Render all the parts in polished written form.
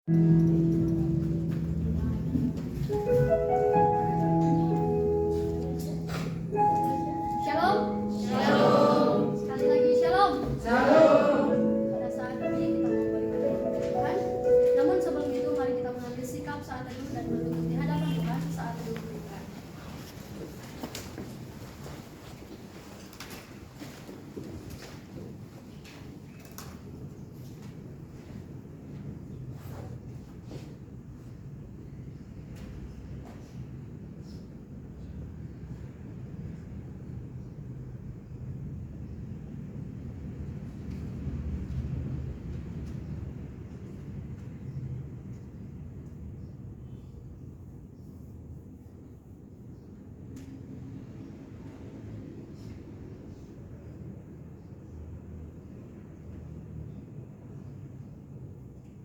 Shalom. Shalom. Sekali lagi shalom. Shalom. Pada saat ini kita mau beribadah kepada Tuhan. Namun sebelum itu mari kita mengambil sikap saat teduh dan berlutut di hadapan Tuhan saat teduh kita.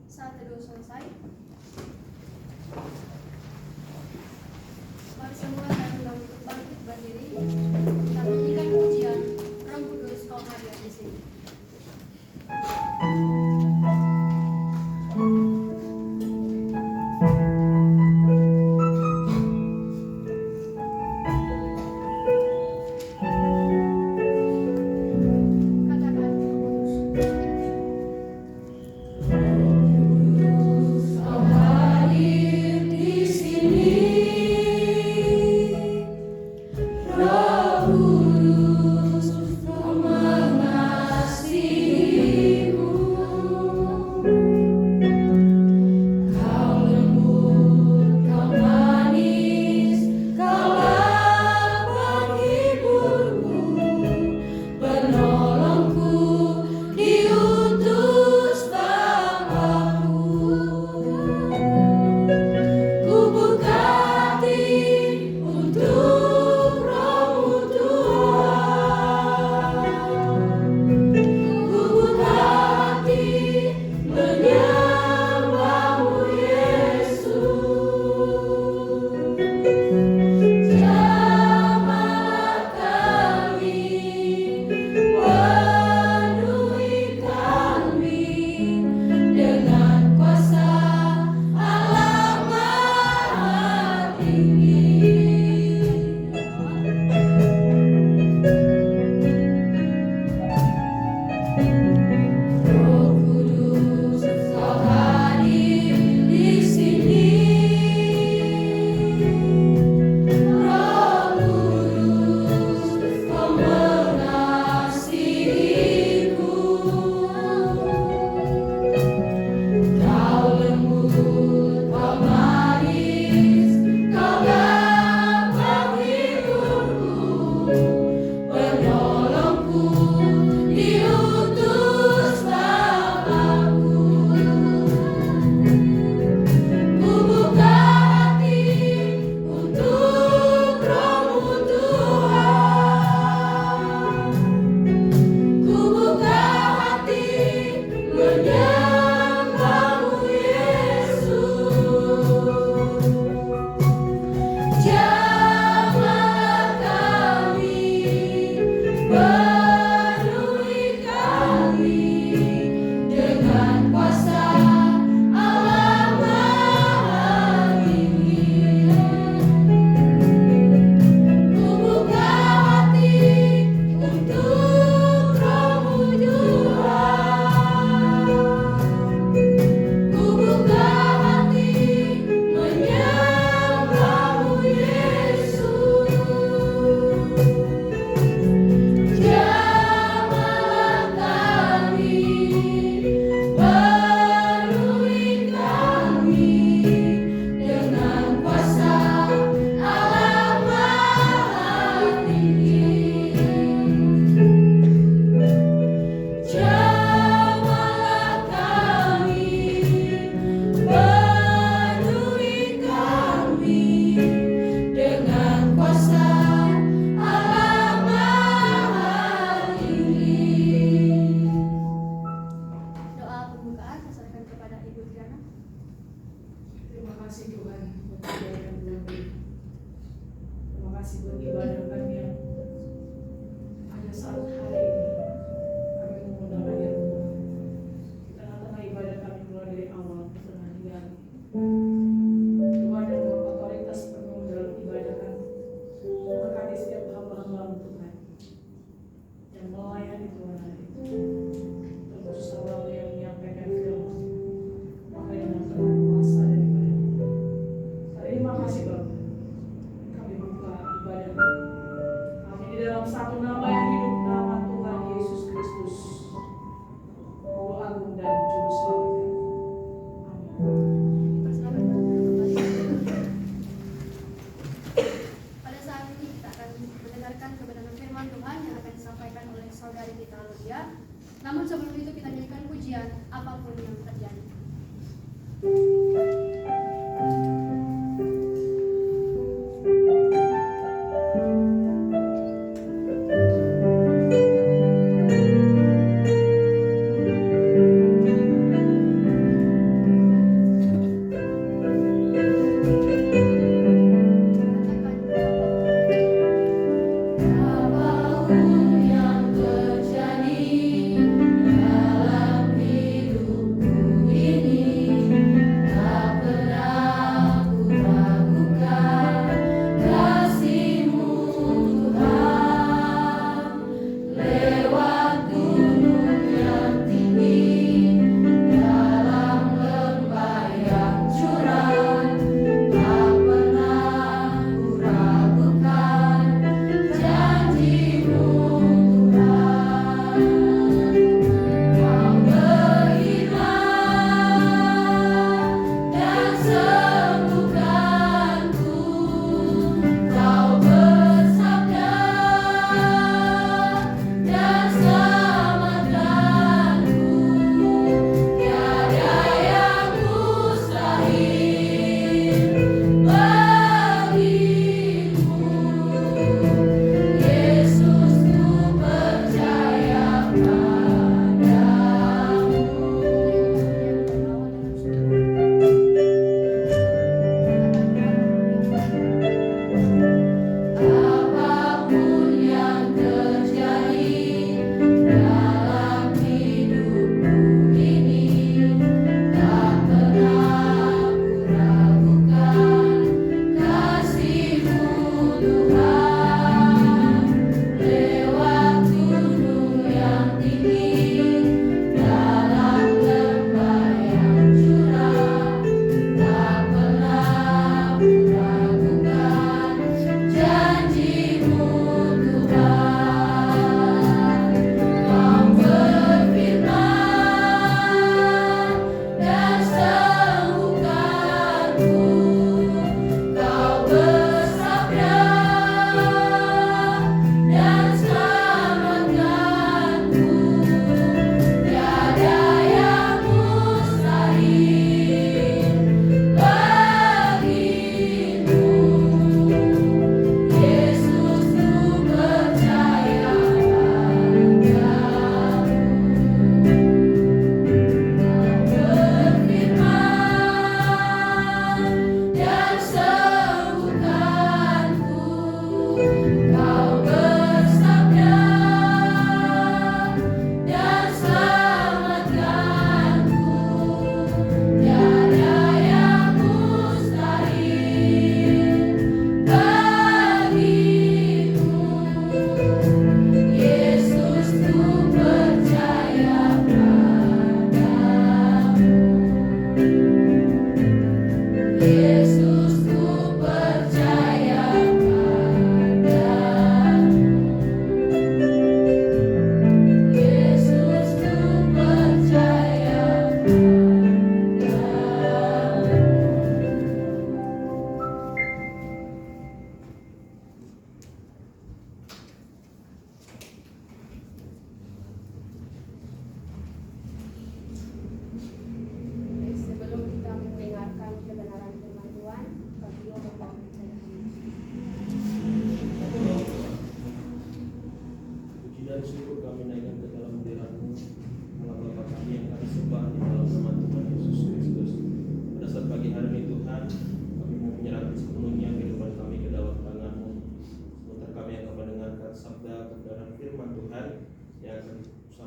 Saat teduh selesai, mari semua saya undang untuk bangkit berdiri. Kita nyanyikan pujian Roh Kudus kau hadir di sini. Katakan Roh Kudus. Kau hadir di sini.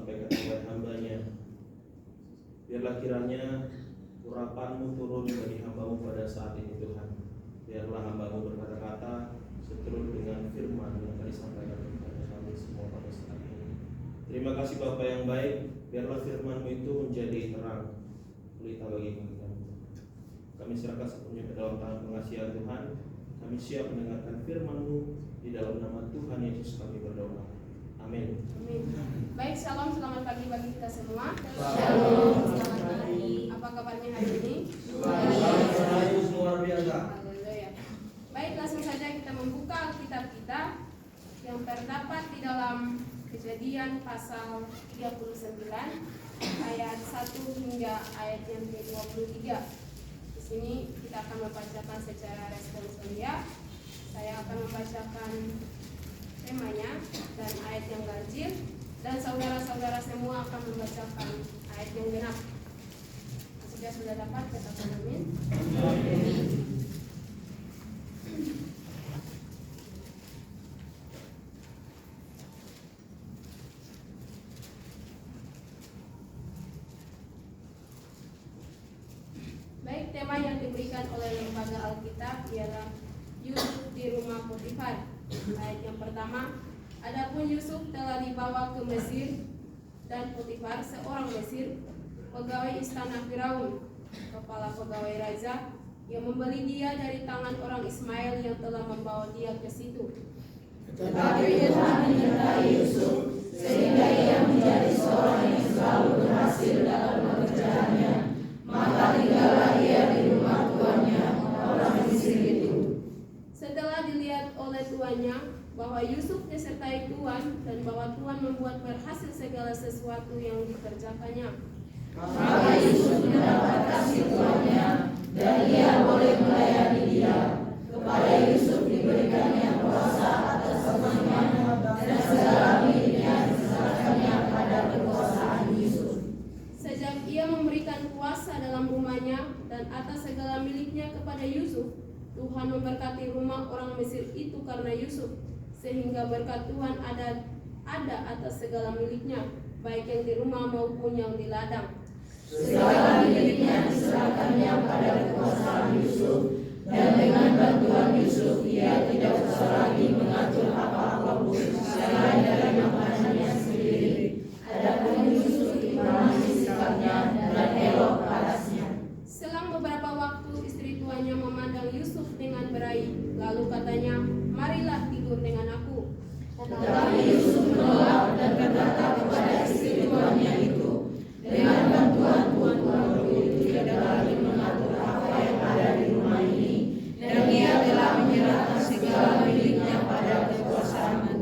sampaikan oleh hambanya. Biarlah kiranya urapan-Mu turun bagi hamba-Mu pada saat ini Tuhan. Biarlah hamba-Mu berkata-kata seturut dengan firman yang tadi sampaikan kepada kami semua pada saat ini. Terima kasih Bapa yang baik. Biarlah firman-Mu itu menjadi terang pelita bagi kami. Kami serahkan sepenuhnya ke dalam tangan pengasihan Tuhan. Kami siap mendengarkan firman-Mu. Di dalam nama Tuhan Yesus kami berdoa. Amin. Amin. Baik, shalom, selamat pagi bagi kita semua. Shalom, selamat pagi. Apa kabarnya hari ini? Luar biasa. Haleluya. Baik, langsung saja kita membuka Alkitab kita yang terdapat di dalam Kejadian pasal 39 ayat 1 hingga ayat yang ke-23. Di sini kita akan membacakan secara responsoria. Saya akan membacakan temanya dan ayat yang ganjil, dan saudara-saudara semua akan membacakan ayat yang genap. Jika sudah dapat, katakan amin. Baik, tema yang diberikan oleh lembaga Alkitab ialah Yusuf di rumah Potifar. Ayat yang pertama, adapun Yusuf telah dibawa ke Mesir, dan Potifar seorang Mesir, pegawai istana Firaun, kepala pegawai raja, yang membeli dia dari tangan orang Ismail yang telah membawa dia ke situ. Tetapi Tuhan menyertai Yusuf sehingga ia menjadi seorang yang selalu berhasil dalam pekerjaannya. Maka tinggallah ia di rumah tuannya, orang Mesir itu. Setelah dilihat oleh tuannya bahwa Yusuf disertai Tuhan dan bahwa Tuhan membuat berhasil segala sesuatu yang dikerjakannya, Maka Yusuf mendapat kasih tuannya dan ia boleh melayani dia. Kepada Yusuf diberikannya kuasa atas temannya dan segala miliknya diserahkannya pada kekuasaan Yusuf. sejak ia memberikan kuasa dalam rumahnya dan atas segala miliknya kepada Yusuf, Tuhan memberkati rumah orang Mesir itu karena Yusuf, sehingga berkat Tuhan ada atas segala miliknya, baik yang di rumah maupun yang di ladang. Segala miliknya diserahkannya pada kekuasaan Yusuf, dan dengan bantuan Yusuf ia tidak usah lagi mengatur apa-apapun selain dari makanannya sendiri. Adapun Yusuf dipahami sikapnya dan elok parasnya. Selang beberapa waktu istri tuannya memandang Yusuf dengan baik, lalu katanya, marilah tidur dengan aku. Tetapi Yusuf menolak dan berkata kepada istri tuannya itu, dengan bantuan tuanku itu tidak lagi mengatur apa yang ada di rumah ini, dan ia telah menyerahkan segala miliknya pada kekuasaanku.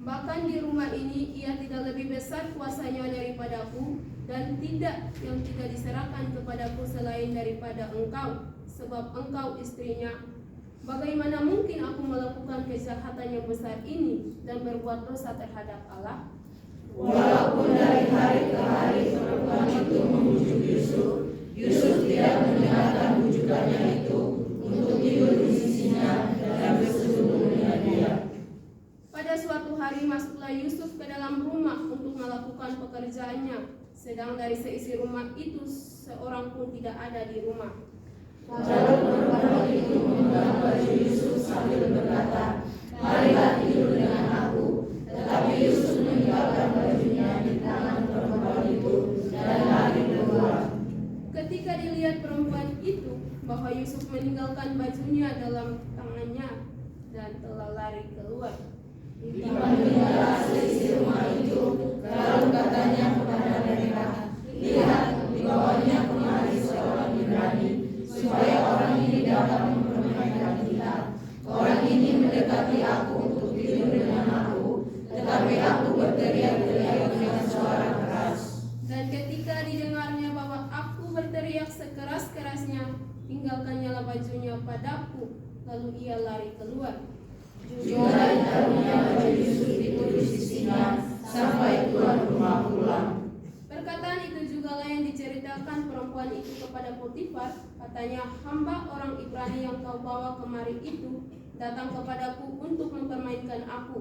Bahkan di rumah ini ia tidak lebih besar kuasanya daripadaku, dan yang tidak diserahkan kepadaku selain daripada engkau, sebab engkau istrinya. Bagaimana mungkin aku melakukan kejahatan yang besar ini dan berbuat dosa terhadap Allah? Walaupun dari hari ke hari perempuan itu membujuk Yusuf, Yusuf tidak mendengarkan bujukannya itu untuk tidur di sisinya dan bersekutu dengan dia. Pada suatu hari masuklah Yusuf ke dalam rumah untuk melakukan pekerjaannya, sedang dari seisi rumah itu seorang pun tidak ada di rumah. Lalu perempuan itu memegang baju Yusuf sambil berkata, marilah tidur dengan aku. Tetapi Yusuf meninggalkan bajunya di tangan perempuan itu dan lari keluar. Ketika dilihat perempuan itu bahwa Yusuf meninggalkan bajunya dalam tangannya dan telah lari keluar, Dipanggilnya seisi rumah itu, lalu katanya kepada mereka, lihat, dibawanya kemari seorang Ibrani, supaya orang ini dapat mempermainkan kita. Orang ini mendekati aku untuk tidur dengan aku, tetapi aku berteriak-teriak dengan suara keras. Dan ketika didengarnya bahwa aku berteriak sekeras-kerasnya, tinggalkannya bajunya padaku, lalu ia lari keluar. Juga ditaruhnya baju Yusuf itu di sisinya sampai tuan rumah pulang. Perkataan itu juga lah yang diceritakan perempuan itu kepada Potifar. Katanya, hamba orang Ibrani yang kau bawa kemari itu datang kepadaku untuk mempermainkan aku.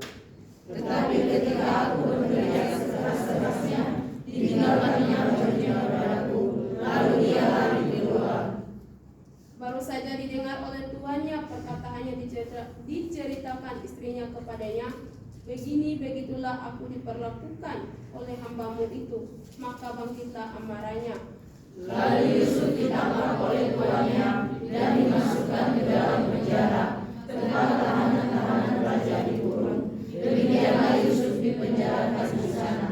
Tetapi ketika aku berteriak sekeras-kerasnya, ditinggalkannya rohnya padaku, lalu ia lari keluar. Baru saja didengar oleh tuannya perkataannya diceritakan istrinya kepadanya, begitulah aku diperlakukan oleh hambamu itu. Maka bangkitlah amarahnya. Lalu Yusuf ditangkap oleh tuannya dan dimasukkan ke dalam penjara, tempat tahanan-tahanan raja dikurung. Demikianlah Yusuf dipenjarakan di sana.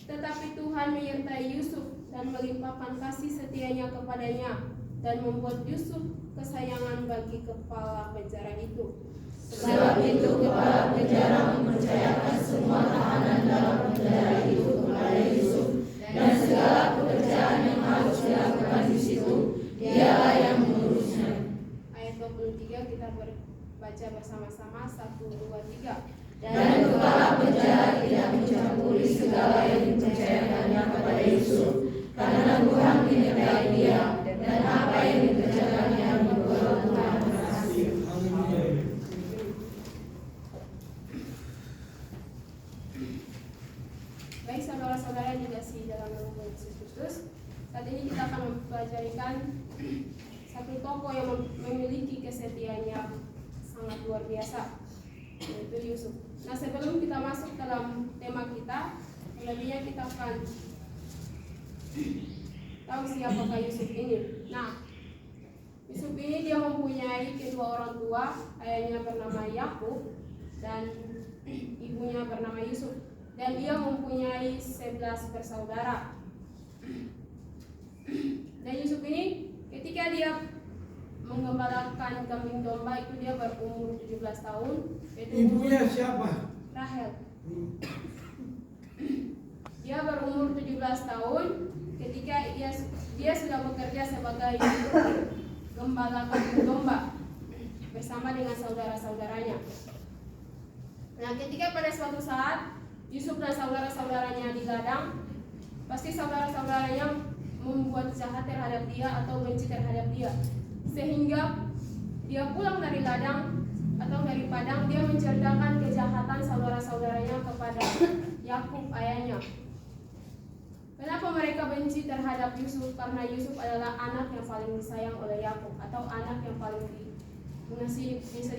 Tetapi Tuhan menyertai Yusuf dan melimpahkan kasih setianya kepadanya dan membuat Yusuf kesayangan bagi kepala penjara itu. Sebab itu kepala penjara mempercayakan semua tahanan dalam penjara itu kepada Yusuf, dan segala pekerjaan yang harus dilakukan di situ, dialah yang mengurusnya. Ayat 23 kita baca bersama-sama, 1, 2, 3. Dan kepala penjara tidak mencampuri segala yang dipercayakannya kepada Yusuf, karena Tuhan menyertai dia, dan apa yang dikerjakannya dibawa Tuhan berhasil. Baik saudara-saudara yang dikasihi dalam nama Tuhan Yesus Kristus, saat ini kita akan mempelajarikan satu tokoh yang memiliki kesetiaannya sangat luar biasa, yaitu Yusuf. Nah, sebelum kita masuk dalam tema kita, selebihnya kita akan tahu siapakah Yusuf ini. Nah, Yusuf ini dia mempunyai kedua orang tua, ayahnya bernama Yakub dan ibunya bernama Yusuf. Dan dia mempunyai 11 bersaudara. Dan Yusuf ini ketika dia menggembalakan kambing domba itu dia berumur 17 tahun. Ibunya siapa? Rahel. Dia berumur 17 tahun ketika dia sudah bekerja sebagai gembala kambing domba bersama dengan saudara-saudaranya. Nah, ketika pada suatu saat Yusuf dan saudara-saudaranya di ladang, pasti saudara-saudaranya membuat jahat terhadap dia atau benci terhadap dia, sehingga dia pulang dari ladang atau dari padang, dia menceritakan kejahatan saudara-saudaranya kepada Yakub ayahnya. Kenapa mereka benci terhadap Yusuf? Karena Yusuf adalah anak yang paling disayang oleh Yakub, atau anak yang paling mengasihi, bisa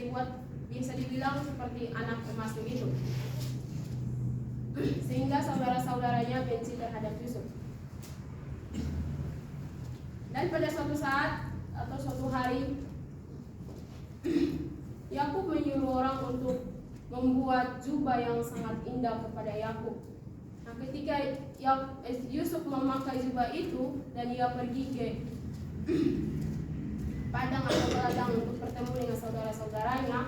dibilang seperti anak emas begitu. Sehingga saudara-saudaranya benci terhadap Yusuf. Dan pada suatu saat atau suatu hari, Yakub menyuruh orang untuk membuat jubah yang sangat indah kepada Yakub. Nah, ketika Yusuf memakai jubah itu dan ia pergi ke padang atau ladang untuk bertemu dengan saudara-saudaranya,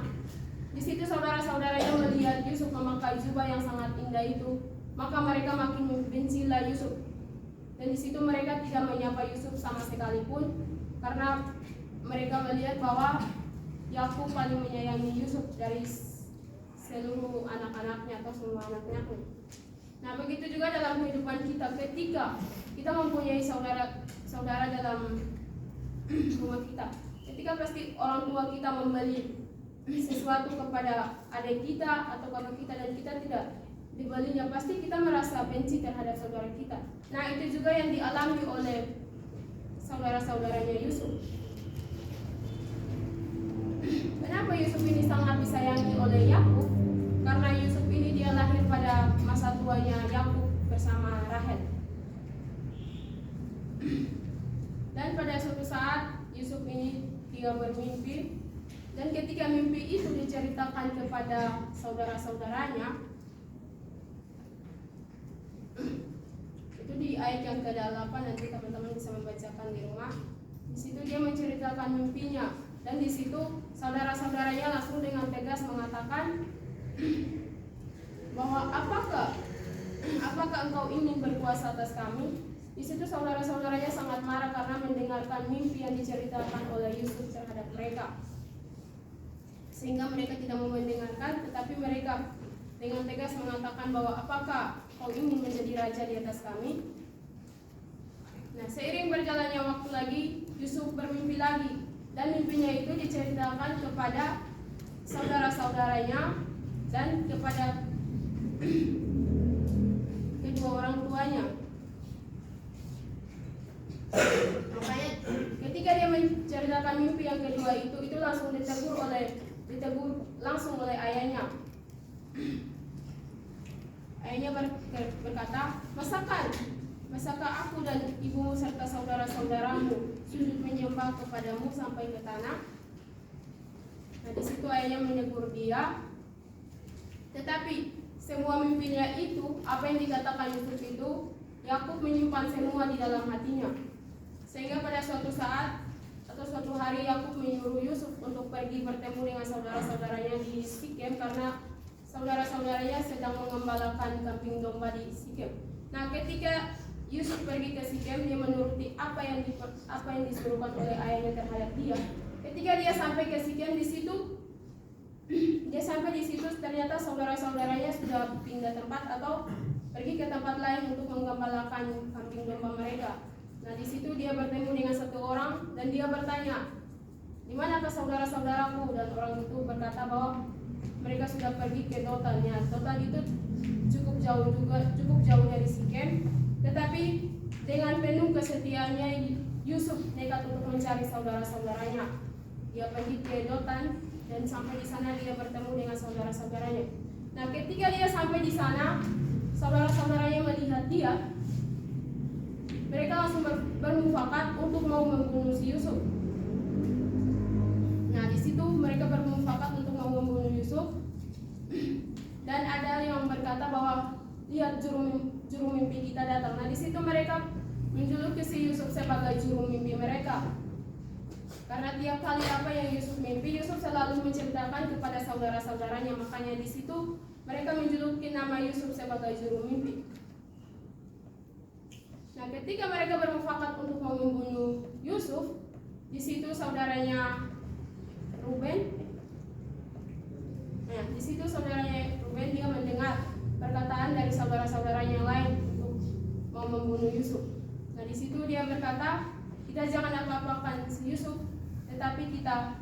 di situ saudara-saudaranya melihat Yusuf memakai jubah yang sangat indah itu, maka mereka makin membencilah Yusuf. Dan di situ mereka tidak menyapa Yusuf sama sekalipun, karena mereka melihat bahwa Yakub paling menyayangi Yusuf dari seluruh anak-anaknya atau semua anak-anaknya. Nah, begitu juga dalam kehidupan kita, ketika kita mempunyai saudara dalam rumah kita, ketika pasti orang tua kita membeli sesuatu kepada adik kita atau kakak kita dan kita tidak dibelinya, pasti kita merasa benci terhadap saudara kita. Nah, itu juga yang dialami oleh saudara-saudaranya Yusuf. Kenapa Yusuf ini sangat disayangi oleh Yakub? Karena Yusuf ini dia lahir pada masa tuanya Yakub bersama Rahel. Dan pada suatu saat Yusuf ini dia bermimpi, dan ketika mimpi itu diceritakan kepada saudara-saudaranya, itu di ayat yang ke-8, nanti teman-teman bisa membacakan di rumah. Di situ dia menceritakan mimpinya, dan di situ saudara-saudaranya langsung dengan tegas mengatakan bahwa apakah engkau ingin berkuasa atas kami? Di situ saudara-saudaranya sangat marah karena mendengarkan mimpi yang diceritakan oleh Yusuf terhadap mereka, sehingga mereka tidak mau mendengarkan, tetapi mereka dengan tegas mengatakan bahwa apakah kau ingin menjadi raja di atas kami? Nah, seiring berjalannya waktu lagi, Yusuf bermimpi lagi, dan mimpinya itu diceritakan kepada saudara-saudaranya dan kepada kedua orang tuanya. Makanya ketika dia menceritakan mimpi yang kedua itu langsung ditegur langsung oleh ayahnya. Ayahnya berkata, masakah aku dan ibumu serta saudara-saudaramu sujud menyembah kepadamu sampai ke tanah? Nah, di situ ayahnya menegur dia. Tetapi semua mimpinya itu, apa yang dikatakan Yusuf itu, Yakub menyimpan semua di dalam hatinya. Sehingga pada suatu saat atau suatu hari Yakub menyuruh Yusuf untuk pergi bertemu dengan saudara-saudaranya di Sikem karena saudara-saudaranya sedang mengembalakan kambing domba di Sikem. Nah, ketika Yusuf pergi ke Sikem, dia menuruti apa yang disuruhkan oleh ayahnya terhadap dia. Ketika dia sampai ke Sikem, di situ ternyata saudara-saudaranya sudah pindah tempat atau pergi ke tempat lain untuk menggembalakan kambing domba mereka. Nah, di situ dia bertemu dengan satu orang dan dia bertanya, "Di manakah saudara-saudaraku?" Dan orang itu berkata bahwa mereka sudah pergi ke Dotan. Ya, Dotan itu cukup jauh dari Sikem. Tetapi dengan penuh kesetiaannya Yusuf nekat untuk mencari saudara-saudaranya. Dia pergi ke Dotan dan sampai di sana dia bertemu dengan saudara-saudaranya. Nah, ketika dia sampai di sana, saudara-saudaranya melihat dia. Mereka langsung bermufakat untuk mau membunuh si Yusuf. Nah, di situ mereka bermufakat untuk mau membunuh Yusuf. Dan ada yang berkata bahwa lihat juru mimpi kita datang. Nah, di situ mereka menjuluki si Yusuf sebagai juru mimpi mereka. Karena tiap kali apa yang Yusuf mimpi, Yusuf selalu menceritakan kepada saudara-saudaranya. Makanya di situ mereka menjuluki nama Yusuf sebagai juru mimpi. Nah, ketika mereka bermufakat untuk mau membunuh Yusuf, di situ saudaranya Ruben. Nah, di situ saudaranya Ruben dia mendengar perkataan dari saudara-saudaranya yang lain untuk mau membunuh Yusuf. Nah, di situ dia berkata, kita jangan apa-apakan si Yusuf, tetapi kita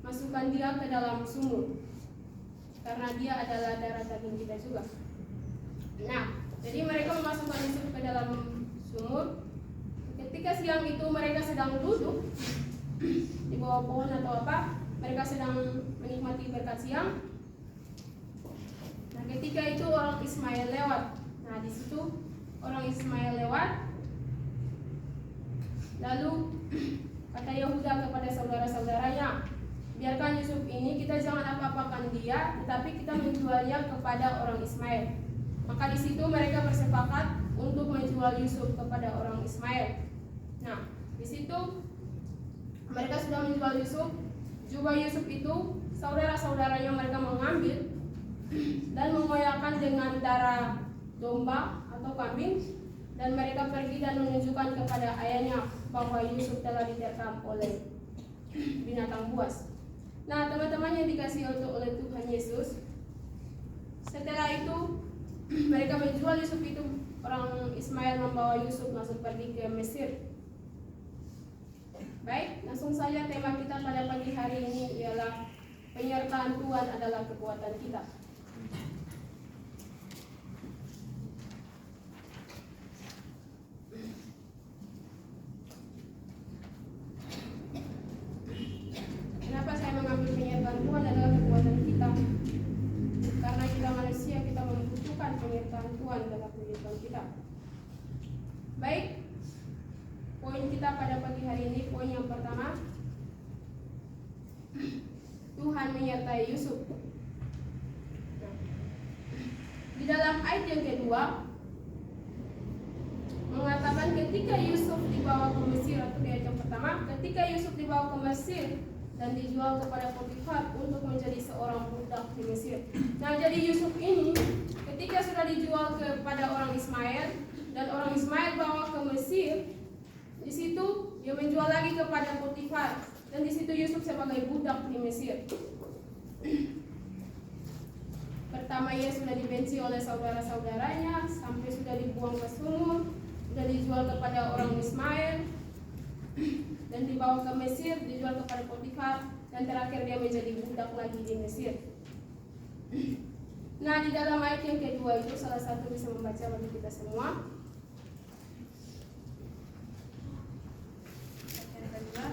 masukkan dia ke dalam sumur, karena dia adalah darah daging kita juga. Nah, jadi mereka memasukkan Yusuf ke dalam sumur. Ketika siang itu mereka sedang duduk di bawah pohon atau apa, mereka sedang menikmati berkat siang. Nah, ketika itu orang Ismail lewat. Nah, di situ orang Ismail lewat. Lalu kata Yehuda kepada saudara-saudaranya, biarkan Yusuf ini, kita jangan apa-apakan dia, tetapi kita menjualnya kepada orang Ismail. Maka di situ mereka bersepakat untuk menjual Yusuf kepada orang Ismail. Nah, di situ mereka sudah menjual Yusuf. Jubah Yusuf itu saudara-saudaranya mereka mengambil dan mengoyakkan dengan darah domba atau kambing, dan mereka pergi dan menunjukkan kepada ayahnya bahwa Yusuf telah diterkam oleh binatang buas. Nah, teman-teman yang dikasihi oleh Tuhan Yesus, setelah itu mereka menjual Yusuf itu. Orang Ismail membawa Yusuf langsung pergi ke Mesir. Baik, langsung saja tema kita pada pagi hari ini ialah penyertaan Tuhan adalah kekuatan kita. Kenapa saya mengambil penyertaan Tuhan adalah kekuatan kita? Karena kita manusia, kita membutuhkan penyertaan Tuhan dalam kehidupan kita. Baik, poin kita pada pagi hari ini, poin yang pertama, Tuhan menyertai Yusuf. Di dalam ayat yang kedua mengatakan ketika Yusuf dibawa ke Mesir, atau di ayat yang pertama, ketika Yusuf dibawa ke Mesir dan dijual kepada Potifar untuk menjadi seorang budak di Mesir. Nah, jadi Yusuf ini ketika sudah dijual kepada orang Ismail dan orang Ismail bawa ke Mesir, di situ dia menjual lagi kepada Potifar dan di situ Yusuf sebagai budak di Mesir. Pertama ia sudah dibenci oleh saudara-saudaranya sampai sudah dibuang ke sumur, sudah dijual kepada orang Ismail, dan dibawa ke Mesir, dijual kepada Potifar, dan terakhir dia menjadi budak lagi di Mesir. Nah, di dalam ayat yang kedua itu salah satu bisa membaca bagi kita semua. Ayat kedua,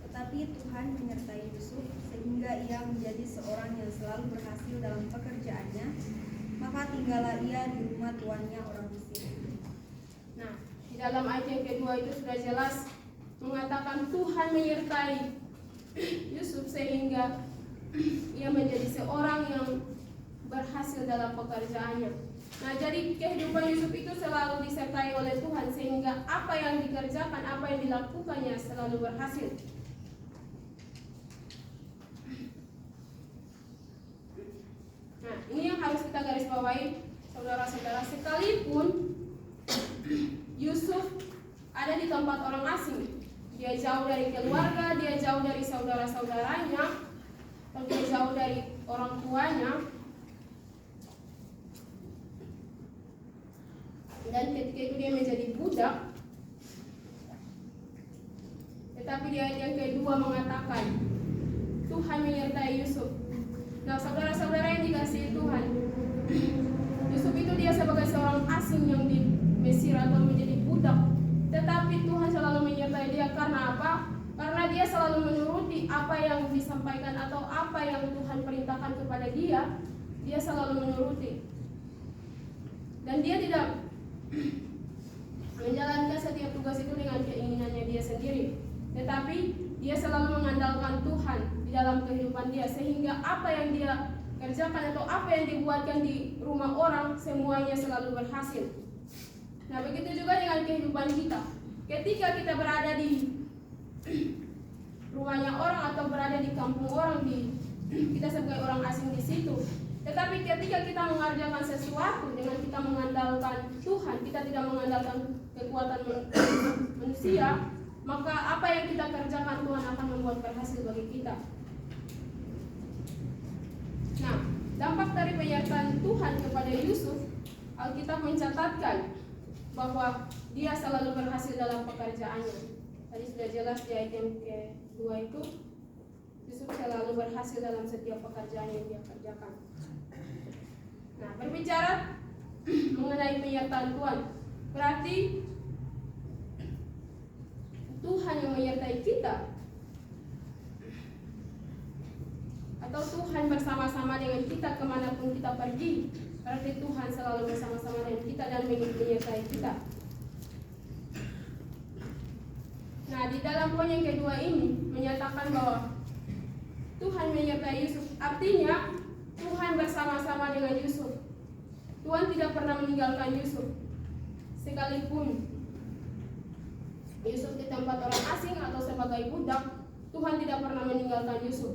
tetapi Tuhan menyertai Yusuf sehingga ia menjadi seorang yang selalu berhasil dalam pekerjaannya, maka tinggallah ia di rumah tuannya orang Mesir. Nah, di dalam ayat yang kedua itu sudah jelas mengatakan Tuhan menyertai Yusuf sehingga ia menjadi seorang yang berhasil dalam pekerjaannya. Nah, jadi kehidupan Yusuf itu selalu disertai oleh Tuhan sehingga apa yang dikerjakan, apa yang dilakukannya selalu berhasil. Nah, ini yang harus kita garis bawahi, saudara-saudara, sekalipun Yusuf ada di tempat orang asing, dia jauh dari keluarga, dia jauh dari saudara-saudaranya, atau dia jauh dari orang tuanya, dan ketika itu dia menjadi budak. Tetapi di ayat yang kedua mengatakan Tuhan menyertai Yusuf. Nah, saudara-saudara yang dikasihi Tuhan, Yusuf itu dia sebagai seorang asing yang di Mesir atau menjadi budak, tetapi Tuhan selalu menyertai dia. Karena apa? Karena dia selalu menuruti apa yang disampaikan atau apa yang Tuhan perintahkan kepada dia. Dia selalu menuruti, dan dia tidak menjalankan setiap tugas itu dengan keinginannya dia sendiri, tetapi dia selalu mengandalkan Tuhan di dalam kehidupan dia, sehingga apa yang dia kerjakan atau apa yang dibuatkan di rumah orang semuanya selalu berhasil. Nah, begitu juga dengan kehidupan kita. Ketika kita berada di rumahnya orang atau berada di kampung orang, kita sebagai orang asing di situ, tetapi ketika kita mengerjakan sesuatu dengan kita mengandalkan Tuhan, kita tidak mengandalkan kekuatan manusia, maka apa yang kita kerjakan Tuhan akan membuat berhasil bagi kita. Nah, dampak dari penyertaan Tuhan kepada Yusuf, Alkitab mencatatkan bahwa dia selalu berhasil dalam pekerjaannya. Tadi sudah jelas di ayat yang kedua itu, Yusuf selalu berhasil dalam setiap pekerjaan yang dia kerjakan. Nah, berbicara mengenai penyertaan Tuhan, berarti Tuhan yang menyertai kita, atau Tuhan bersama-sama dengan kita kemanapun kita pergi. Berarti Tuhan selalu bersama-sama dengan kita dan menyertai kita. Nah, di dalam poin yang kedua ini menyatakan bahwa Tuhan menyertai Yusuf, artinya Tuhan bersama-sama dengan Yusuf. Tuhan tidak pernah meninggalkan Yusuf, sekalipun Yusuf di tempat orang asing atau sebagai budak, Tuhan tidak pernah meninggalkan Yusuf.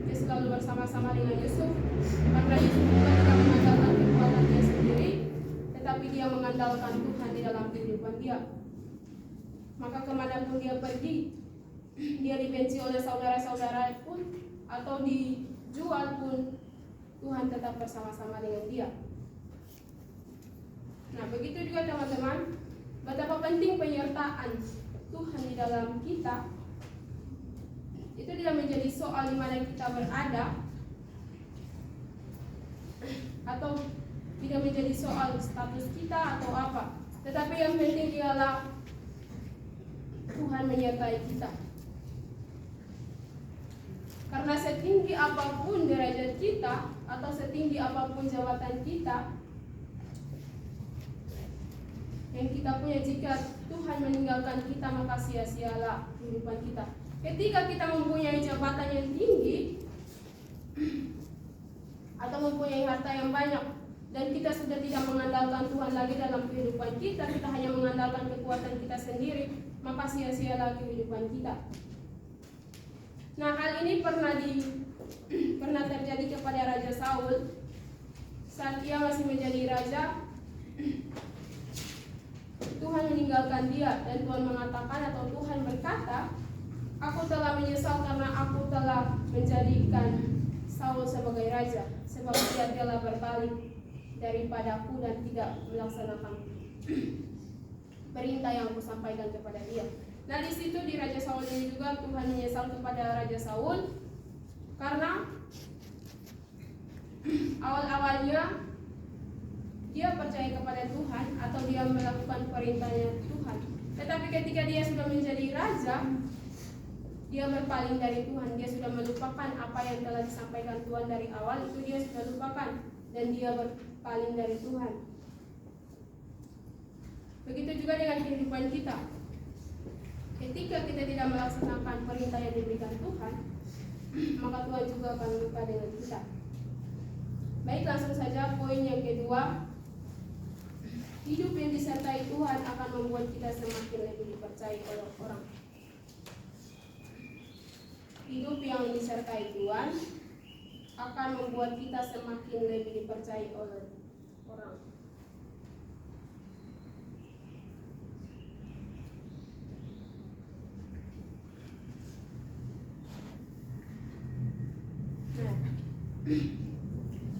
Dia selalu bersama-sama dengan Yusuf, karena Yusuf bukan tidak mengandalkan kekuatan dia sendiri, tetapi dia mengandalkan Tuhan di dalam kehidupan dia. Maka kemanapun dia pergi, dia dibenci oleh saudara-saudara pun atau dijual pun, Tuhan tetap bersama-sama dengan dia. Nah, begitu juga teman-teman, betapa penting penyertaan Tuhan di dalam kita. Itu tidak menjadi soal di mana kita berada, atau tidak menjadi soal status kita atau apa, tetapi yang penting ialah Tuhan menyertai kita. Karena setinggi apapun derajat kita atau setinggi apapun jabatan kita yang kita punya, jika Tuhan meninggalkan kita, maka sia-sialah kehidupan kita. Ketika kita mempunyai jabatan yang tinggi atau mempunyai harta yang banyak dan kita sudah tidak mengandalkan Tuhan lagi dalam kehidupan kita, kita hanya mengandalkan kekuatan kita sendiri, maka sia-sialah kehidupan kita. Nah, hal ini pernah terjadi kepada Raja Saul saat ia masih menjadi raja. Tuhan meninggalkan dia dan Tuhan mengatakan atau Tuhan berkata, "Aku telah menyesal karena aku telah menjadikan Saul sebagai raja, sebab dia telah berbalik daripadaku dan tidak melaksanakan perintah yang aku sampaikan kepada dia." Nah, di situ di Raja Saul ini juga Tuhan menyesal kepada Raja Saul Karena awal-awalnya dia percaya kepada Tuhan atau dia melakukan perintahnya Tuhan. Tetapi ketika dia sudah menjadi raja, dia berpaling dari Tuhan. Dia sudah melupakan apa yang telah disampaikan Tuhan dari awal, itu dia sudah lupakan dan dia berpaling dari Tuhan. Begitu juga dengan kehidupan kita. Ketika kita tidak melaksanakan perintah yang diberikan Tuhan, maka Tuhan juga akan lupa dengan kita. Baik, langsung saja poin yang kedua. Hidup yang disertai Tuhan akan membuat kita semakin lebih dipercayai oleh orang. Hidup yang disertai Tuhan akan membuat kita semakin lebih dipercayai oleh orang. Nah,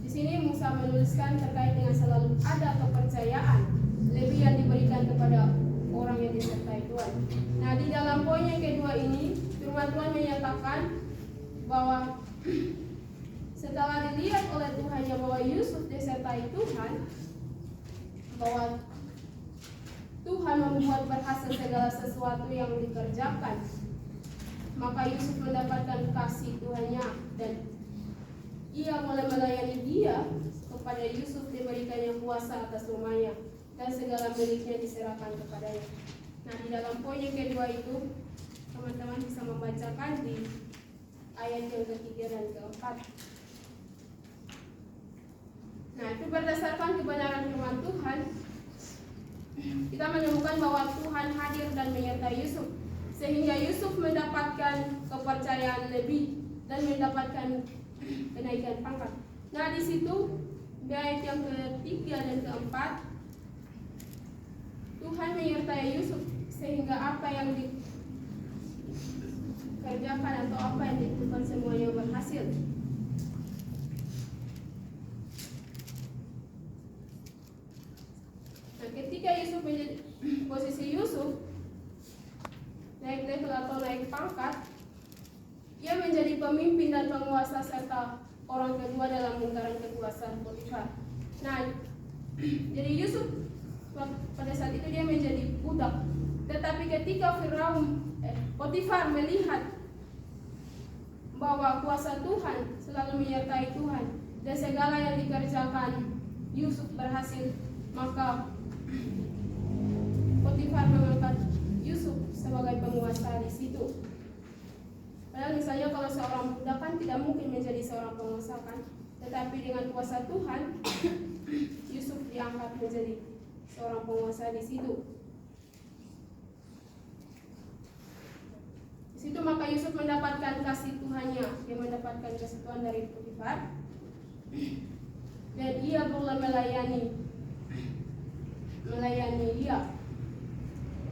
di sini Musa menuliskan terkait dengan selalu ada kepercayaan lebih yang diberikan kepada orang yang disertai Tuhan. Nah, di dalam poin yang kedua ini, firman Tuhan menyatakan bahwa setelah dilihat oleh Tuhan bahwa Yusuf disertai Tuhan, bahwa Tuhan membuat berhasil segala sesuatu yang dikerjakan, maka Yusuf mendapatkan kasih Tuhannya dan ia mulai melayani dia. Kepada Yusuf diberikannya kuasa atas rumahnya dan segala miliknya diserahkan kepadanya. Nah, di dalam poin yang kedua itu teman-teman bisa membacakan di ayat yang ketiga dan keempat. Nah, itu berdasarkan kebenaran firman Tuhan, kita menemukan bahwa Tuhan hadir dan menyertai Yusuf, sehingga Yusuf mendapatkan kepercayaan lebih dan mendapatkan kenaikan pangkat. Nah, di situ di ayat yang ketiga dan keempat, Tuhan menyertai Yusuf sehingga apa yang dikerjakan atau apa yang dilakukan semuanya berhasil. Nah, ketika Yusuf menjadi posisi Yusuf naik level atau naik pangkat, ia menjadi pemimpin dan penguasa serta orang kedua dalam lingkaran kekuasaan Potifar. Nah, jadi Yusuf pada saat itu dia menjadi budak. Tetapi ketika Potifar melihat bahwa kuasa Tuhan selalu menyertai Tuhan dan segala yang dikerjakan Yusuf berhasil, maka Potifar mengangkat Yusuf sebagai penguasa di situ. Padahal misalnya kalau seorang budak kan tidak mungkin menjadi seorang penguasa kan, tetapi dengan kuasa Tuhan Yusuf diangkat menjadi seorang penguasa di situ. Di situ maka Yusuf mendapatkan kasih Tuhannya, dia mendapatkan kasih Tuhan dari Potifar, dan ia boleh melayani dia.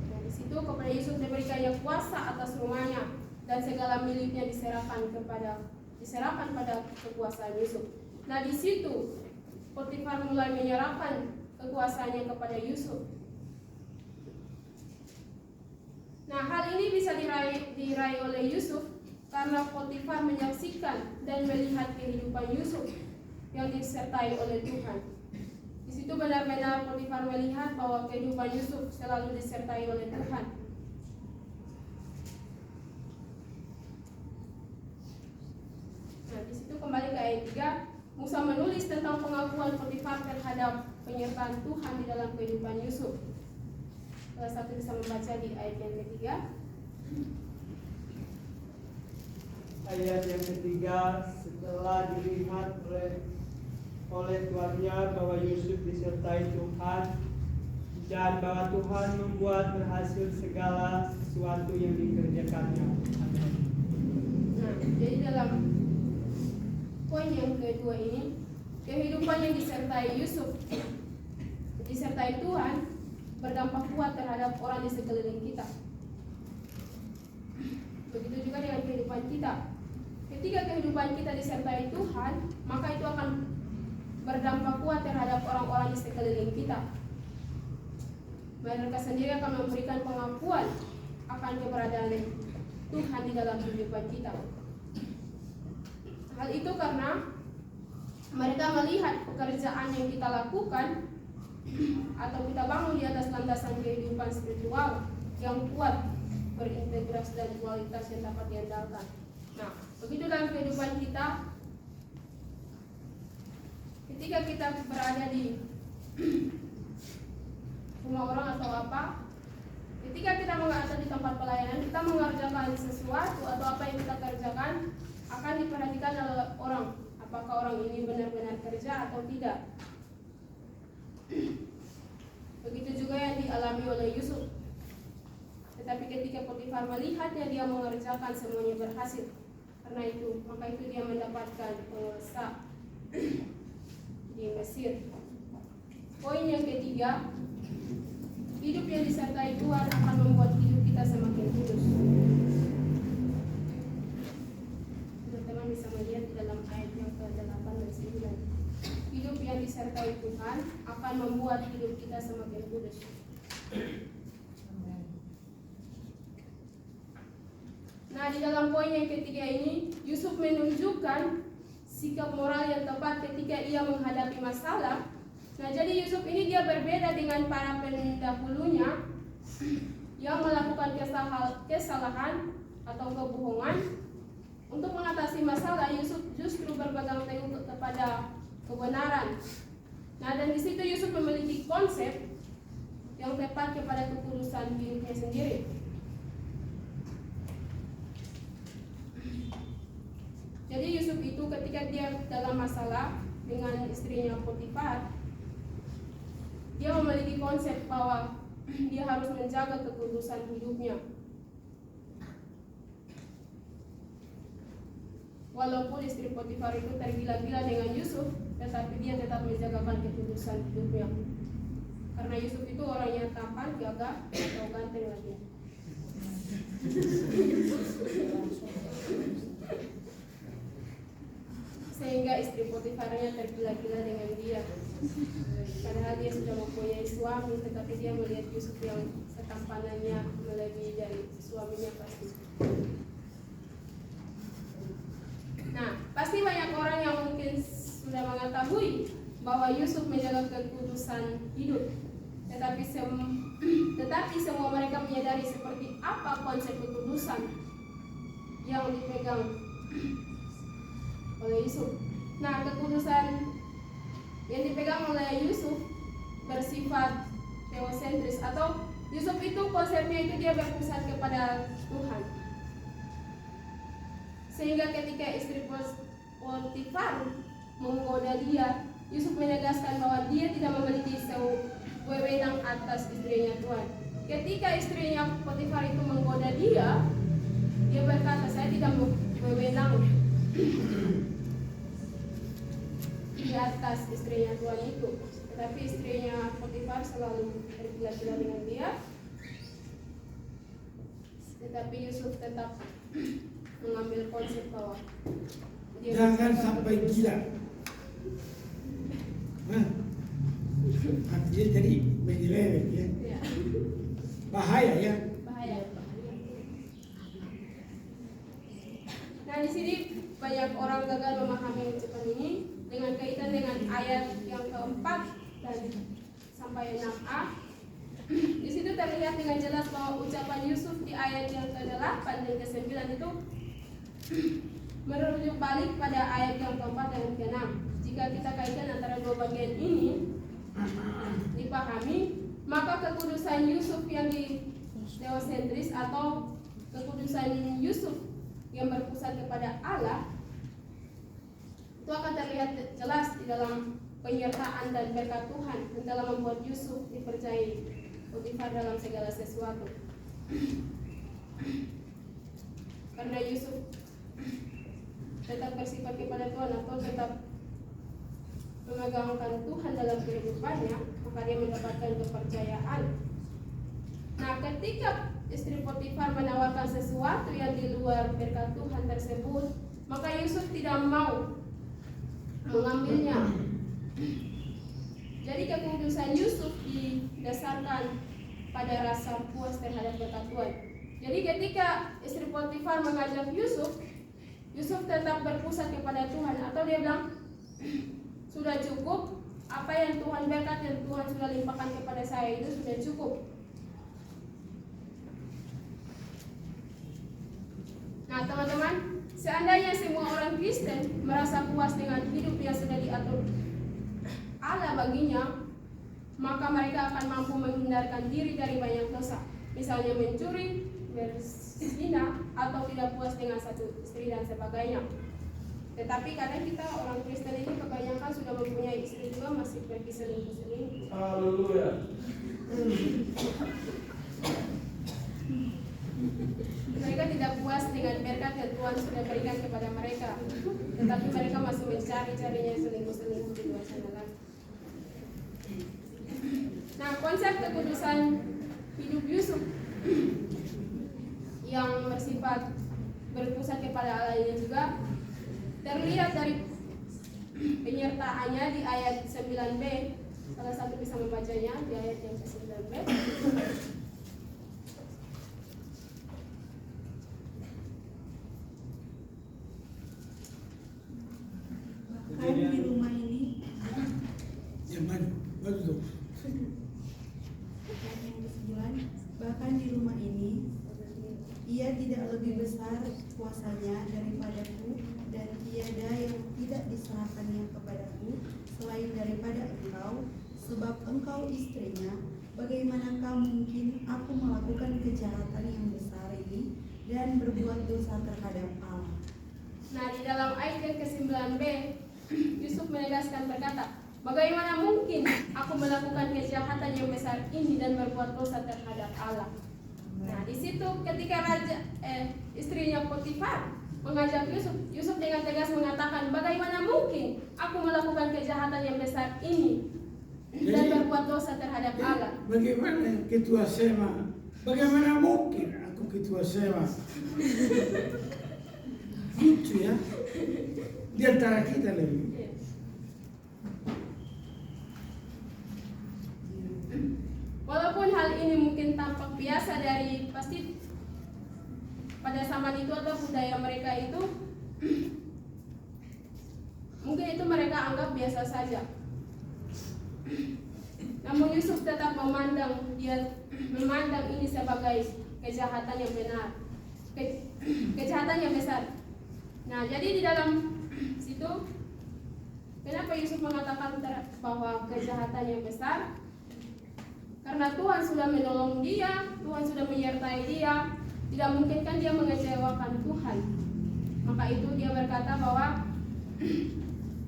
Nah, di situ kepada Yusuf diberikannya kuasa atas rumahnya dan segala miliknya diserahkan pada kekuasaan Yusuf. Nah, di situ Potifar mulai menyerahkan kekuasaannya kepada Yusuf. Nah, hal ini bisa diraih oleh Yusuf karena Potifar menyaksikan dan melihat kehidupan Yusuf yang disertai oleh Tuhan. Di situ benar-benar Potifar melihat bahwa kehidupan Yusuf selalu disertai oleh Tuhan. Nah, di situ kembali ke ayat 3, Musa menulis tentang pengakuan Potifar terhadap penyertaan Tuhan di dalam kehidupan Yusuf. Salah satu bisa membaca di ayat yang ketiga. Ayat yang ketiga, setelah dilihat oleh tuannya bahwa Yusuf disertai Tuhan dan bahwa Tuhan membuat berhasil segala sesuatu yang dikerjakannya. Nah, jadi dalam poin yang kedua ini, kehidupan yang disertai Yusuf, disertai Tuhan, berdampak kuat terhadap orang di sekeliling kita. Begitu juga dengan kehidupan kita. Ketika kehidupan kita disertai Tuhan, maka itu akan berdampak kuat terhadap orang-orang di sekeliling kita. Mereka sendiri akan memberikan pengakuan akan keberadaan Tuhan di dalam kehidupan kita. Hal itu karena mereka melihat pekerjaan yang kita lakukan atau kita bangun di atas landasan kehidupan spiritual yang kuat, berintegrasi dan kualitas yang dapat diandalkan. Nah, begitu dalam kehidupan kita, ketika kita berada di rumah orang atau apa, ketika kita atau di tempat pelayanan, kita mengerjakan sesuatu atau apa yang kita kerjakan akan diperhatikan oleh orang, apakah orang ini benar-benar kerja atau tidak. Begitu juga yang dialami oleh Yusuf. Tetapi ketika Potifar melihatnya dia mengerjakan semuanya berhasil, karena itu maka itu dia mendapatkan penguasa di Mesir. Poin yang ketiga, hidup yang disertai Tuhan akan membuat hidup kita semakin kudus. Teman-teman bisa melihat di dalam ayat yang ke-8 dan 9. Hidup yang disertai Tuhan akan membuat hidup kita semakin kudus. Nah, di dalam poin yang ketiga ini, Yusuf menunjukkan sikap moral yang tepat ketika ia menghadapi masalah. Nah, jadi Yusuf ini dia berbeda dengan para pendahulunya yang melakukan kesalahan atau kebohongan. Untuk mengatasi masalah, Yusuf justru berpegang teguh kepada kebenaran. Nah, dan di situ Yusuf memiliki konsep yang tepat kepada kekudusan hidupnya sendiri. Jadi Yusuf itu ketika dia dalam masalah dengan istrinya Potifar, dia memiliki konsep bahwa dia harus menjaga kekudusan hidupnya. Walaupun istri Potifar itu tergila-gila dengan Yusuf, tetapi dia tetap menjagakan kekudusan hidupnya. Karena Yusuf itu orangnya tampan, gagah, atau ganteng lagi. Sehingga istri Potifarnya tergila-gila dengan dia. Padahal dia sudah mempunyai suami, tetapi dia melihat Yusuf yang ketampanannya melebihi dari suaminya pasti. Nah, pasti banyak orang yang mungkin sudah mengetahui bahwa Yusuf menjaga kekudusan hidup. Tetapi semua mereka menyadari seperti apa konsep kekudusan yang dipegang oleh Yusuf. Nah, kekudusan yang dipegang oleh Yusuf bersifat teosentris, atau Yusuf itu konsepnya itu dia berpusat kepada Tuhan. Sehingga ketika istri Potifar menggoda dia, Yusuf menegaskan bahwa dia tidak memiliki wewenang atas istrinya Tuhan. Ketika istrinya Potifar itu menggoda dia berkata, saya tidak berwenang di atas istrinya Tuhan itu. Tetapi istrinya Potifar selalu tergila-gila dengan dia. Tetapi Yusuf tetap mengambil konsep bahwa jangan sampai gila. Artinya jadi menyeleweng ya. Ya. Bahaya ya. Bahaya. Nah, di sini banyak orang gagal memahami ucapan ini dengan kaitan dengan ayat yang keempat dan sampai 6a. Di situ terlihat dengan jelas bahwa ucapan Yusuf di ayat yang ke-8 dan ke-9 itu merujuk balik pada ayat yang keempat dan ke-6. Jika kita kaitkan antara dua bagian ini dipahami, maka kekudusan Yusuf yang di teosentris atau kekudusan Yusuf yang berpusat kepada Allah itu akan terlihat jelas di dalam penyertaan dan berkat Tuhan yang telah membuat Yusuf dipercayai Potifar dalam segala sesuatu. Karena Yusuf tetap bersifat kepada Tuhan atau tetap memegangkan Tuhan dalam kehidupannya, maka dia mendapatkan kepercayaan. Nah, ketika istri Potifar menawarkan sesuatu yang di luar berkat Tuhan tersebut, maka Yusuf tidak mau mengambilnya. Jadi kekudusan Yusuf didasarkan pada rasa puas terhadap berkat Tuhan. Jadi ketika istri Potifar mengajak Yusuf Yusuf tetap berpusat kepada Tuhan, atau dia bilang sudah cukup, apa yang Tuhan berkat, yang Tuhan sudah limpahkan kepada saya itu sudah cukup. Nah teman-teman, seandainya semua orang Kristen merasa puas dengan hidup yang sudah diatur Allah baginya, maka mereka akan mampu menghindarkan diri dari banyak dosa, misalnya mencuri, berzina, atau tidak puas dengan satu istri dan sebagainya. Tetapi kadang kita orang Kristen ini kebanyakan sudah mempunyai istri juga masih pergi selingkuh. Haleluya. Mereka tidak puas dengan berkat yang Tuhan sudah berikan kepada mereka, tetapi mereka masih mencari-carinya selingkuh di luar sana lagi. Nah, konsep kekudusan hidup Yusuf yang bersifat berpusat kepada Allah ini juga terlihat dari penyertaannya di ayat 9b. Salah satu bisa membacanya di ayat yang ke-9b. Bahkan di rumah ini, Yang mana? Betul. ayat yang ke-9, bahkan di rumah ini ia tidak lebih besar kuasanya daripadaku, dan tiada yang tidak diserahkannya kepadaku selain daripada engkau, sebab engkau istrinya. Bagaimanakah mungkin aku melakukan kejahatan yang besar ini dan berbuat dosa terhadap Allah? Nah, di dalam ayat yang ke-9b, Yusuf menegaskan berkata, bagaimana mungkin aku melakukan kejahatan yang besar ini dan berbuat dosa terhadap Allah? Nah, di situ ketika istrinya Potifar mengajak Yusuf dengan tegas mengatakan, bagaimana mungkin aku melakukan kejahatan yang besar ini dan berbuat dosa terhadap Allah? Bagaimana ketua SEMA? Bagaimana mungkin aku ketua SEMA? Lucu ya. Di antara kita lebih. Walaupun hal ini mungkin tampak biasa dari pasti pada zaman itu atau budaya mereka itu, mungkin itu mereka anggap biasa saja. Namun Yusuf tetap memandang ini sebagai kejahatan yang benar, kejahatan yang besar. Nah, jadi di dalam situ, kenapa Yusuf mengatakan bahwa kejahatan yang besar? Karena Tuhan sudah menolong dia, Tuhan sudah menyertai dia, tidak mungkin kan dia mengecewakan Tuhan. Maka itu dia berkata bahwa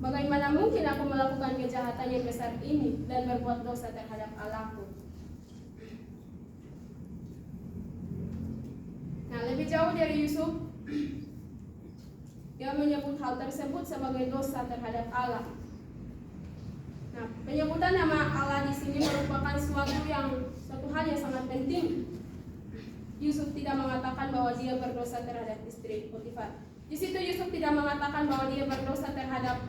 bagaimana mungkin aku melakukan kejahatan yang besar ini dan berbuat dosa terhadap Allahku. Nah, lebih jauh dari Yusuf, dia menyebut hal tersebut sebagai dosa terhadap Allah. Nah, penyebutan nama Allah di sini merupakan suatu hal yang sangat penting. Yusuf tidak mengatakan bahwa dia berdosa terhadap istri Potifar. Di situ Yusuf tidak mengatakan bahwa dia berdosa terhadap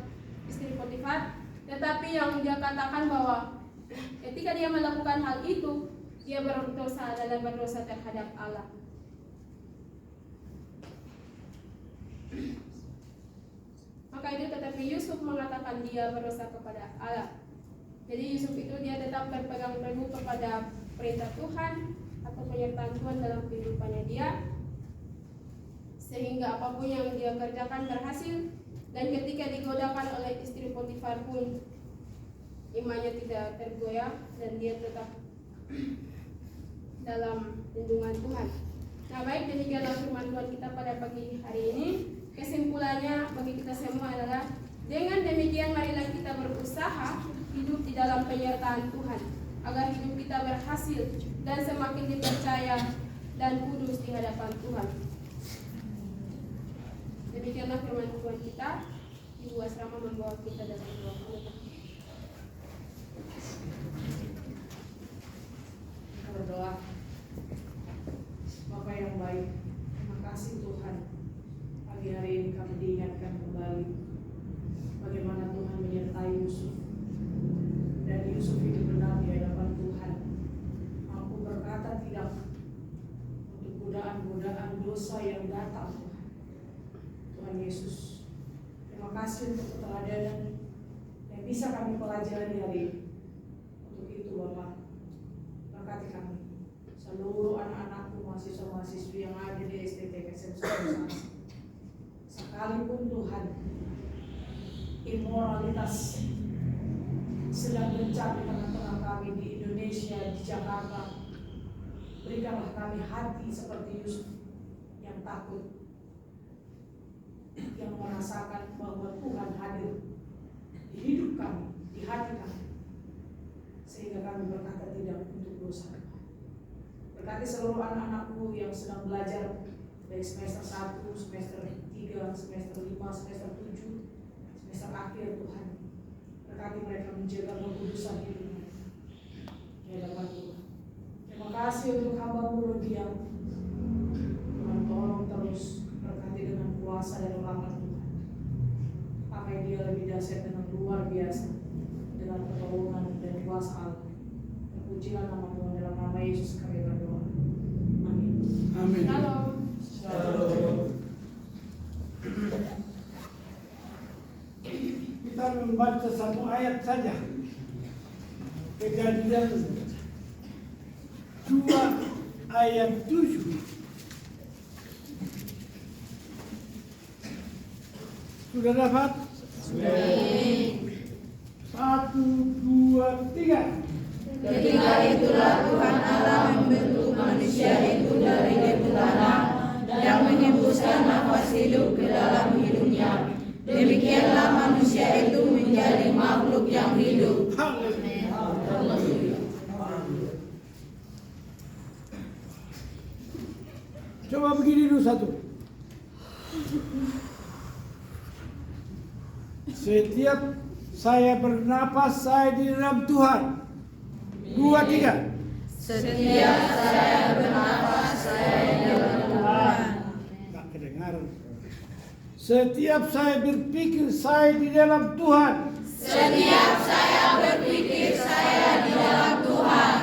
istri Potifar, tetapi yang dia katakan bahwa ketika dia melakukan hal itu, dia berdosa adalah berdosa terhadap Allah. Maka itu tetapi Yusuf mengatakan dia berdosa kepada Allah. Jadi Yusuf itu dia tetap berpegang teguh kepada perintah Tuhan atau penyertaan Tuhan dalam kehidupannya dia, sehingga apapun yang dia kerjakan berhasil. Dan ketika digodakan oleh istri Potifar pun imannya tidak tergoyah dan dia tetap dalam lindungan Tuhan. Nah, baik, demikianlah firman Tuhan kita pada pagi hari ini. Kesimpulannya bagi kita semua adalah dengan demikian marilah kita berusaha hidup di dalam penyertaan Tuhan agar hidup kita berhasil dan semakin dipercaya dan kudus di hadapan Tuhan. Demikianlah firman Tuhan kita. Ibu Asrama membawa kita dalam doa penutup. Kita berdoa. Bapa yang baik, terima kasih Tuhan. Pagi hari ini kami diingatkan kembali bagaimana Tuhan menyertai Yusuf, dan Yusuf itu benar di hadapan Tuhan, mampu berkata tidak untuk godaan-godaan dosa yang datang. Tuhan Tuhan Yesus. Terima kasih untuk keteladanan yang bisa kami pelajari hari ini. Untuk itu Bapak, berkati kami, seluruh anak-anakku, mahasiswa-mahasiswi yang ada di STT SMP Sukasana. Sekalipun Tuhan, immoralitas sedang gencar di tengah-tengah kami di Indonesia, di Jakarta, berikanlah kami hati seperti Yusuf yang takut, yang merasakan bahwa Tuhan hadir di hidup kami, di hati kami, sehingga kami berkata tidak untuk dosa. Berkati seluruh anak-anakku yang sedang belajar dari semester 1, semester 3, semester 5, semester 7, semester akhir Tuhan. Berkati mereka menjaga kekudusan hidupnya di hadapan Tuhan. Terima kasih untuk hamba-Mu Rodian. Tuhan tolong terus berkati dengan kuasa dan rahmat Tuhan. Pakai dia lebih dahsyat dengan luar biasa, dengan pertolongan dan kuasa Allah. Terpujilah nama Tuhan, dalam nama Yesus kami berdoa. Amin. Amin. Shalom. Kita membaca satu ayat saja. Kejadian 2 ayat 7. Sudah dapat? 1, 2, 3. Ketika itulah Tuhan Allah membentuk manusia itu dari debu tanah dan menghembuskan nafas hidup ke dalam hidupnya. Demikianlah manusia itu menjadi makhluk yang hidup. Haleluya. Coba begini dulu satu. Setiap saya bernapas, saya di dalam Tuhan. 2, 3. Setiap saya bernafas, saya di dalam Tuhan. Tak kedengaran. Setiap saya berpikir, saya di dalam Tuhan. Setiap saya berpikir, saya di dalam Tuhan.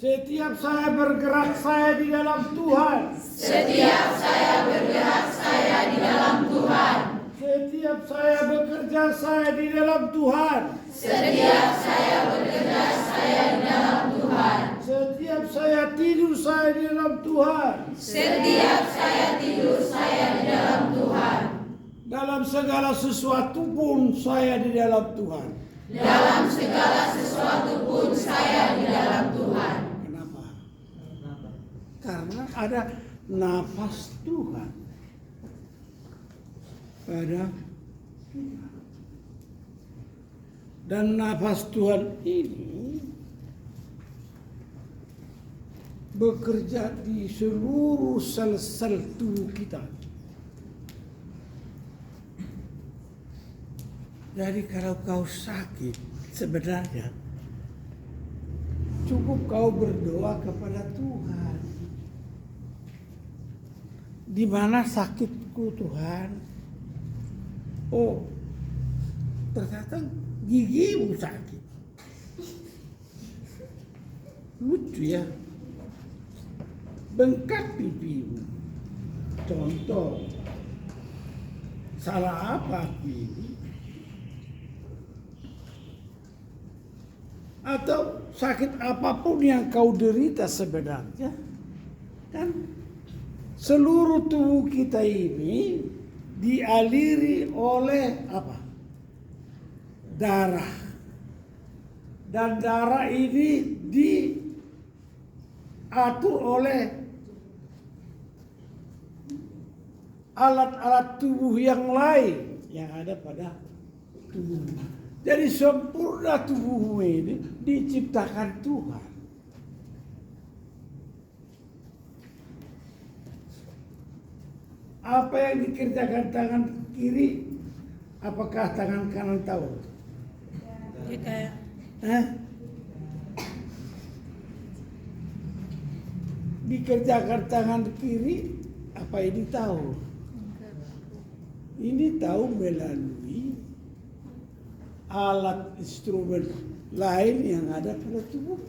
Setiap saya bergerak, saya di dalam Tuhan. Setiap saya bergerak, saya di dalam Tuhan. Setiap saya bekerja, saya di dalam Tuhan. Setiap saya bekerja, saya di dalam Tuhan. Setiap saya tidur, saya di dalam Tuhan. Setiap saya tidur, saya di dalam Tuhan. Dalam segala sesuatu pun saya di dalam Tuhan. Dalam segala sesuatu pun saya di dalam Tuhan. Kenapa? Karena ada nafas Tuhan. Ada Tuhan. Dan nafas Tuhan ini bekerja di seluruh sel-sel tubuh kita. Jadi kalau kau sakit, sebenarnya cukup kau berdoa kepada Tuhan. Di mana sakitku Tuhan? Oh, ternyata gigimu sakit. Lucu ya. Bengkak pipimu. Contoh. Salah apa pipi? Atau sakit apapun yang kau derita sebenarnya, kan seluruh tubuh kita ini dialiri oleh apa? Darah. Dan darah ini diatur oleh alat-alat tubuh yang lain yang ada pada tubuh. Jadi sempurna tubuhmu ini diciptakan Tuhan. Apa yang dikerjakan tangan kiri, apakah tangan kanan tahu? Dikerjakan tangan kiri, apa ini tahu? Ini tahu melalui alat instrumen lain yang ada pada tubuh.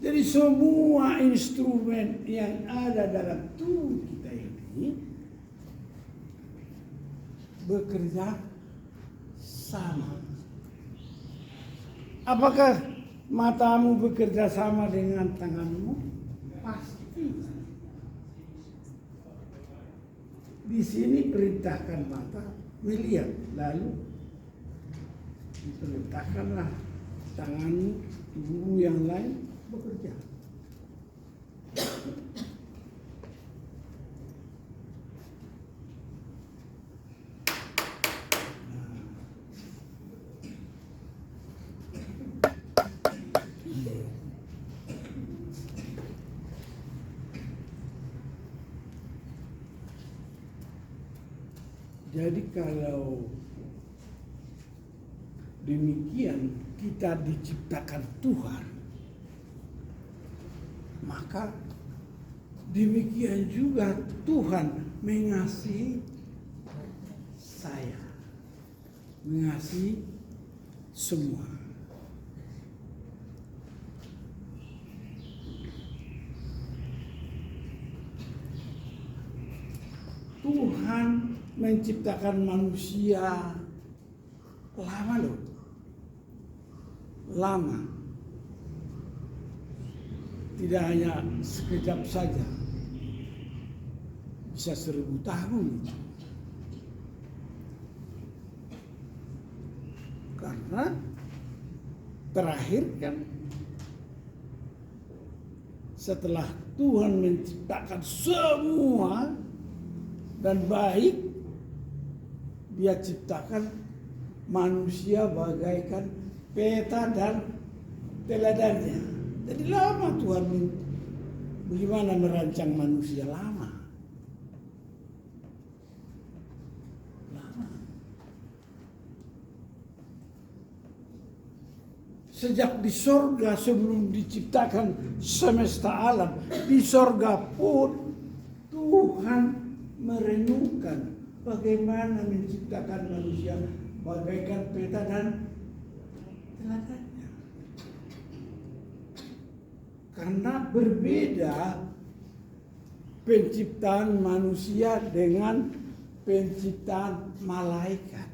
Jadi semua instrumen yang ada dalam tubuh kita ini bekerja sama. Apakah matamu bekerja sama dengan tanganmu? Pasti. Di sini perintahkan mata melihat, lalu diperintahkanlah tanganmu, tubuh yang lain bekerja. Jadi kalau demikian kita diciptakan Tuhan, maka demikian juga Tuhan mengasihi saya, mengasihi semua. Tuhan menciptakan manusia lama loh. Lama. Tidak hanya sekejap saja. Bisa 1000 tahun. Karena terakhir kan setelah Tuhan menciptakan semua dan baik, Dia ciptakan manusia bagaikan peta dan teladannya. Jadi lama Tuhan bagaimana merancang manusia lama. Sejak di sorga sebelum diciptakan semesta alam, di sorga pun Tuhan merenungkan bagaimana menciptakan manusia bagaikan peta dan teladannya. Karena berbeda penciptaan manusia dengan penciptaan malaikat.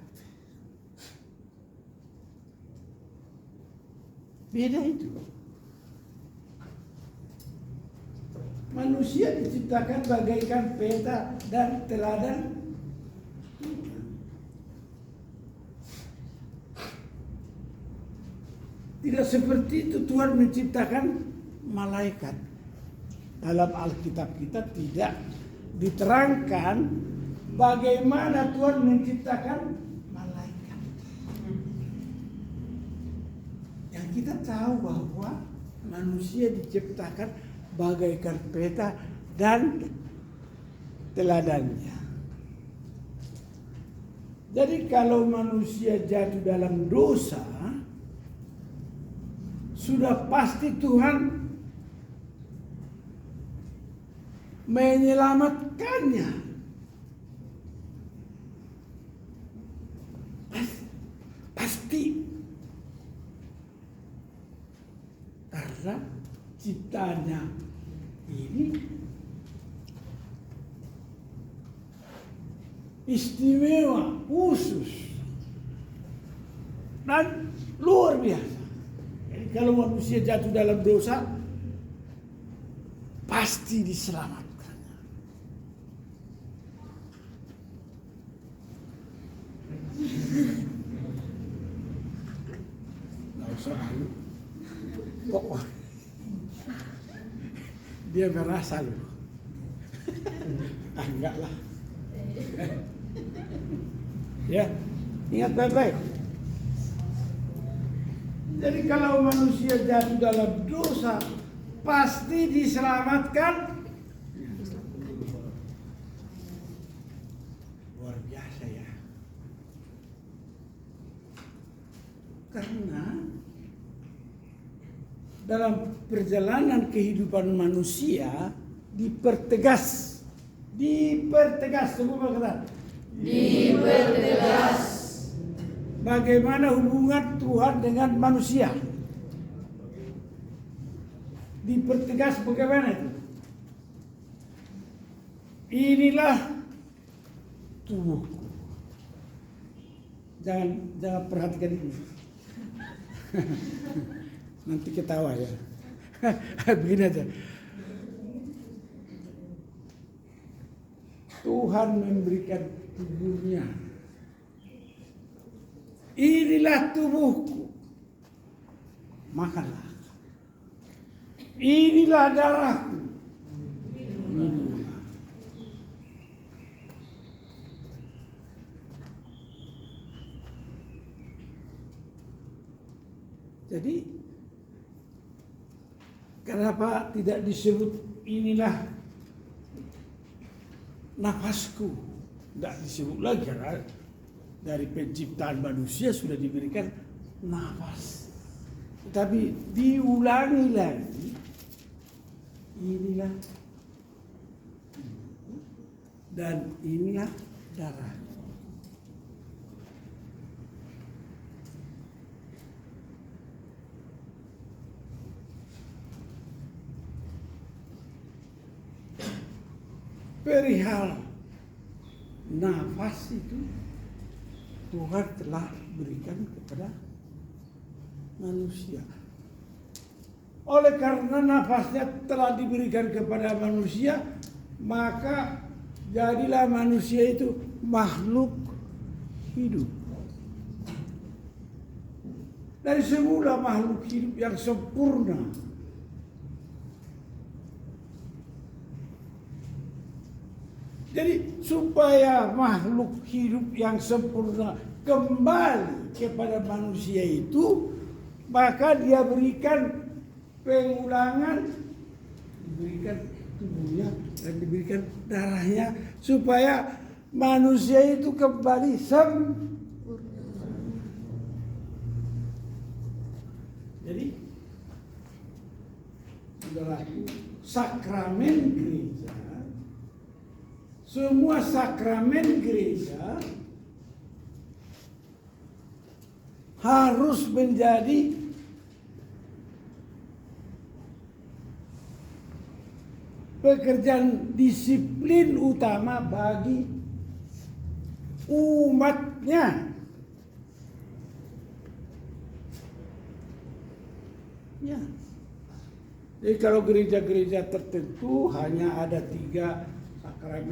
Beda itu. Manusia diciptakan bagaikan peta dan teladan. Tidak seperti itu Tuhan menciptakan malaikat. Dalam Alkitab kita tidak diterangkan bagaimana Tuhan menciptakan malaikat. Yang kita tahu bahwa manusia diciptakan bagaikan peta dan teladannya. Jadi kalau manusia jatuh dalam dosa, sudah pasti Tuhan menyelamatkannya. Pasti. Karena ciptaannya ini istimewa, khusus, dan luar biasa. Jadi kalau manusia jatuh dalam dosa, pasti diselamatkan. Nggak usah malu. Pokoknya dia merasa loh. Enggak lah. Ya, ingat baik-baik. Jadi kalau manusia jatuh dalam dosa, pasti diselamatkan. Luar biasa ya. Karena dalam perjalanan kehidupan manusia dipertegas, semua kata dipertegas. Bagaimana hubungan Tuhan dengan manusia? dipertegas bagaimana itu? Inilah tubuhku. Jangan perhatikan ini. Nanti ketawa ya. Begini aja. Tuhan memberikan tubuhnya. Inilah tubuhku. Makanlah. Inilah darahku. Minumlah. Jadi kenapa tidak disebut inilah nafasku? Tidak disebut lagi karena dari penciptaan manusia sudah diberikan nafas. Tapi diulangi lagi, inilah dan inilah darah. Perihal nafas itu Tuhan telah berikan kepada manusia. Oleh karena nafasnya telah diberikan kepada manusia, maka jadilah manusia itu makhluk hidup. Dari semula makhluk hidup yang sempurna. Jadi supaya makhluk hidup yang sempurna kembali kepada manusia itu, maka dia berikan pengulangan, diberikan tubuhnya dan diberikan darahnya supaya manusia itu kembali sempurna. Jadi berlaku sakramen gereja. Semua sakramen gereja harus menjadi pekerjaan disiplin utama bagi umatnya. Ya. Jadi kalau gereja-gereja tertentu hanya ada 3 sakramen